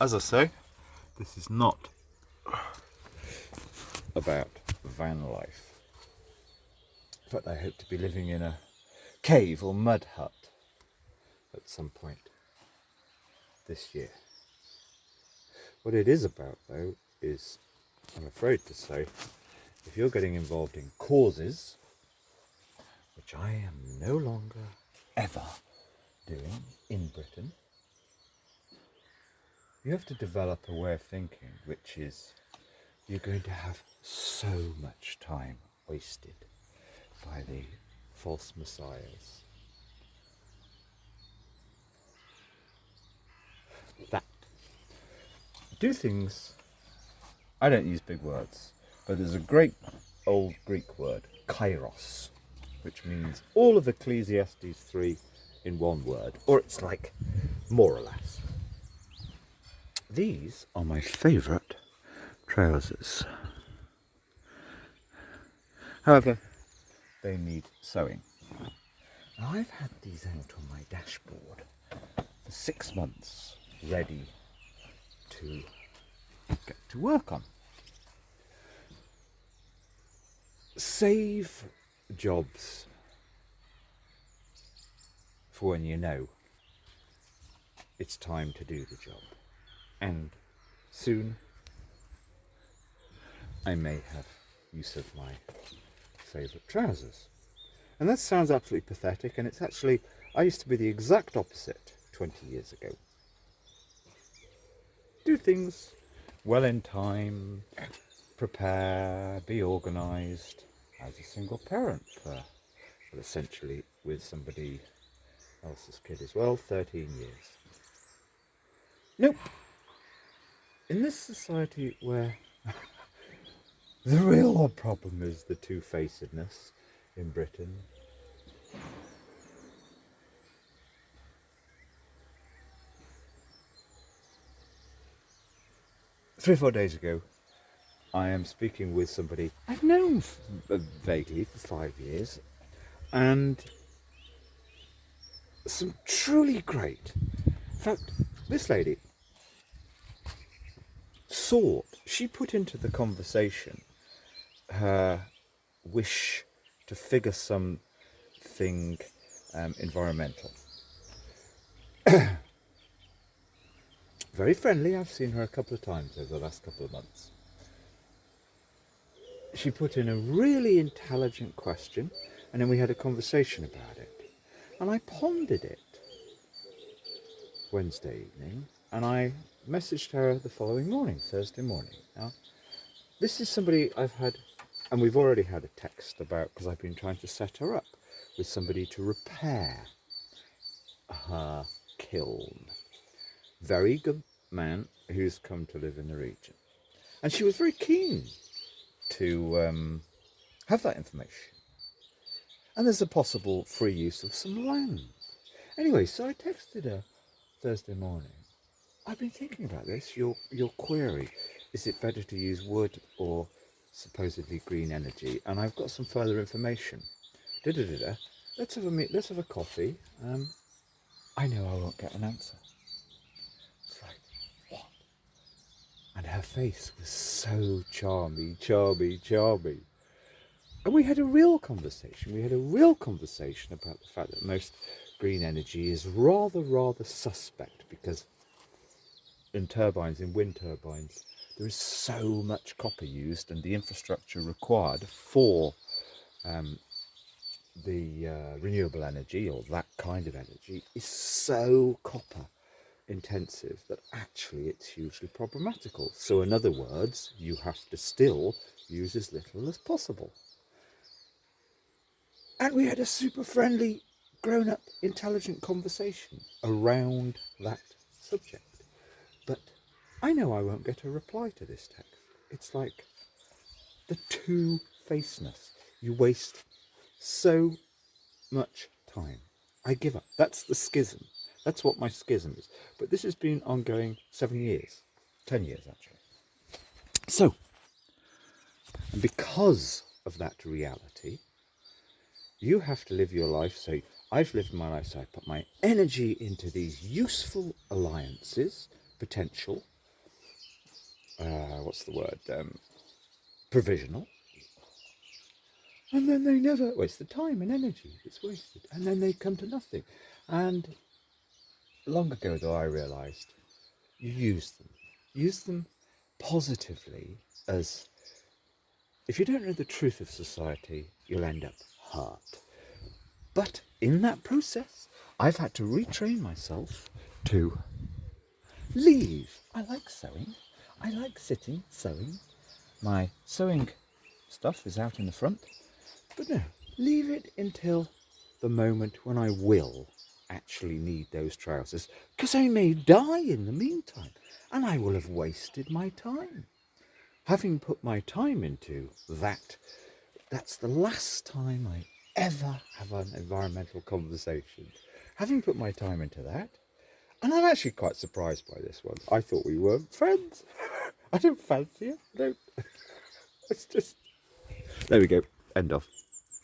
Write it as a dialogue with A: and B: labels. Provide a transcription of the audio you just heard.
A: as I say, this is not about van life. But I hope to be living in a cave or mud hut at some point this year. What it is about, though, is, I'm afraid to say, if you're getting involved in causes, which I am no longer ever doing in Britain, you have to develop a way of thinking which is you're going to have so much time wasted by the false messiahs that do things. I don't use big words, but there's a great old Greek word, kairos, which means all of Ecclesiastes 3 in one word, or it's like more or less. These are my favourite trousers. However, they need sewing. Now, I've had these out on my dashboard for 6 months, ready to get to work on. Save jobs for when you know it's time to do the job. And soon I may have use of my favourite trousers. And that sounds absolutely pathetic, and it's actually, I used to be the exact opposite 20 years ago. Do things well in time, prepare, be organised as a single parent for essentially with somebody else's kid as well, 13 years. Nope. In this society where the real problem is the two-facedness in Britain, three or 4 days ago, I am speaking with somebody I've known vaguely for 5 years, and some truly great. In fact, this lady she put into the conversation her wish to figure something environmental. Very friendly. I've seen her a couple of times over the last couple of months. She put in a really intelligent question, and then we had a conversation about it. And I pondered it Wednesday evening, and I messaged her the following morning, Thursday morning. Now, this is somebody I've had, and we've already had a text about, because I've been trying to set her up with somebody to repair her kiln. Very good man who's come to live in the region. And she was very keen to have that information. And there's a possible free use of some land. Anyway, so I texted her Thursday morning. I've been thinking about this, your query. Is it better to use wood or supposedly green energy? And I've got some further information. Let's have a coffee. I know I won't get an answer. It's like, what? And her face was so charmy. And we had a real conversation. We had a real conversation about the fact that most green energy is rather suspect, because in wind turbines, there is so much copper used, and the infrastructure required for the renewable energy, or that kind of energy, is so copper intensive that actually it's hugely problematical. So in other words, you have to still use as little as possible. And we had a super friendly, grown-up, intelligent conversation around that subject. But I know I won't get a reply to this text. It's like the two-facedness. You waste so much time. I give up. That's the schism. That's what my schism is. But this has been ongoing 7 years. 10 years, actually. So, and because of that reality, you have to live your life. I've lived my life, so I put my energy into these useful alliances, potential, what's the word, provisional, and then they never waste the time and energy that's wasted, and then they come to nothing. And long ago, though, I realised you use them positively. As if you don't know the truth of society, you'll end up hurt. But in that process, I've had to retrain myself to leave. I like sewing. I like sitting, sewing. My sewing stuff is out in the front. But no, leave it until the moment when I will actually need those trousers, because I may die in the meantime, and I will have wasted my time. Having put my time into that, that's the last time I ever have an environmental conversation. Having put my time into that, and I'm actually quite surprised by this one. I thought we were friends. I don't fancy it. I don't. It's just... There we go. End off.